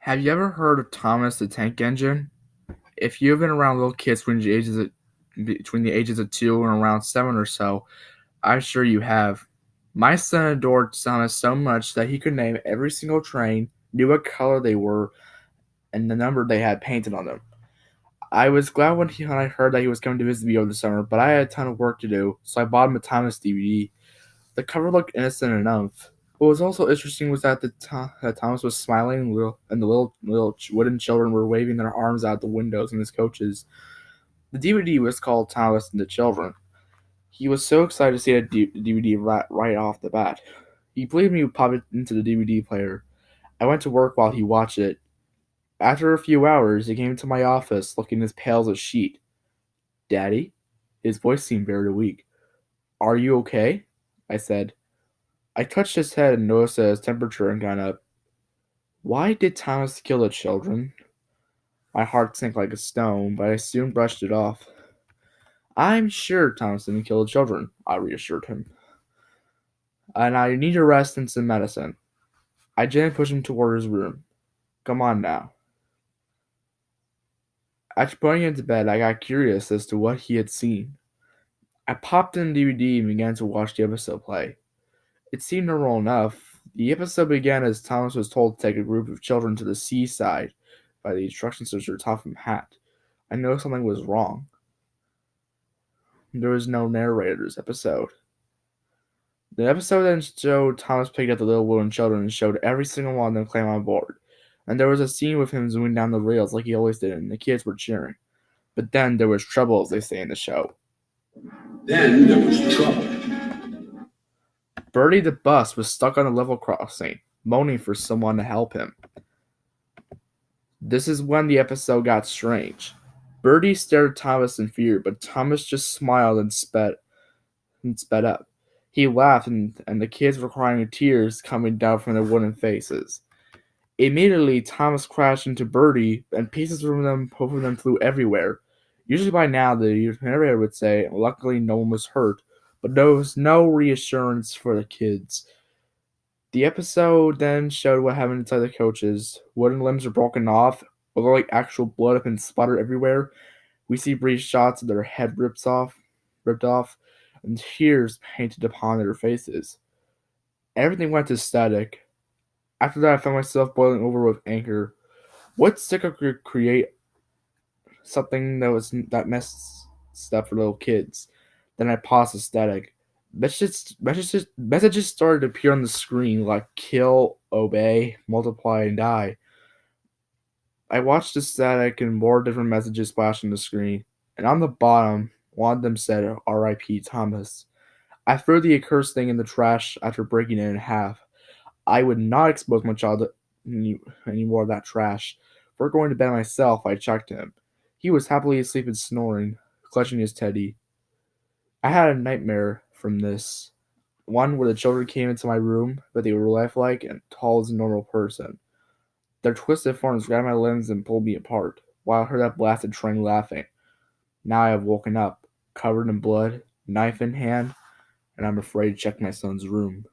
Have you ever heard of Thomas the Tank Engine? If you've been around little kids between the ages of 2 and around 7 or so, I'm sure you have. My son adored Thomas so much that he could name every single train, knew what color they were, and the number they had painted on them. I was glad when I heard that he was coming to visit me over the summer, but I had a ton of work to do, so I bought him a Thomas DVD. The cover looked innocent enough. What was also interesting was that Thomas was smiling, and the little wooden children were waving their arms out the windows in his coaches. The DVD was called Thomas and the Children. He was so excited to see the DVD right off the bat. He believed me would pop it into the DVD player. I went to work while he watched it. After a few hours, he came to my office looking as pale as a sheet. "Daddy?" His voice seemed very weak. "Are you okay?" I said. I touched his head and noticed that his temperature had gone up. "Why did Thomas kill the children?" My heart sank like a stone, but I soon brushed it off. "I'm sure Thomas didn't kill the children," I reassured him. "And I need a rest and some medicine." I gently pushed him toward his room. "Come on now." After putting him to bed, I got curious as to what he had seen. I popped in the DVD and began to watch the episode play. It seemed normal enough. The episode began as Thomas was told to take a group of children to the seaside by the instructions to Topham Hatt. I knew something was wrong. There was no narrator this episode. The episode then showed Thomas picked up the little wooden children and showed every single one of them climb on board. And there was a scene with him zooming down the rails like he always did, and the kids were cheering. But then there was trouble, as they say in the show. Then there was trouble. Bertie the bus was stuck on a level crossing, moaning for someone to help him. This is when the episode got strange. Bertie stared at Thomas in fear, but Thomas just smiled and sped up. He laughed, and the kids were crying with tears coming down from their wooden faces. Immediately, Thomas crashed into Bertie, and pieces from both of them flew everywhere. Usually by now, the narrator would say, "Luckily no one was hurt," but there was no reassurance for the kids. The episode then showed what happened inside the coaches. Wooden limbs were broken off, although like actual blood had been splattered everywhere. We see brief shots of their head ripped off, and tears painted upon their faces. Everything went to static. After that, I found myself boiling over with anger. What sticker could create something that messed up for little kids? Then I paused the static. Messages started to appear on the screen like kill, obey, multiply, and die. I watched the static and more different messages flash on the screen, and on the bottom, one of them said R.I.P. Thomas. I threw the accursed thing in the trash after breaking it in half. I would not expose my child to any more of that trash. Before going to bed myself, I checked him. He was happily asleep and snoring, clutching his teddy. I had a nightmare from this. One where the children came into my room, but they were lifelike and tall as a normal person. Their twisted forms grabbed my limbs and pulled me apart, while I heard that blasted train laughing. Now I have woken up, covered in blood, knife in hand, and I'm afraid to check my son's room.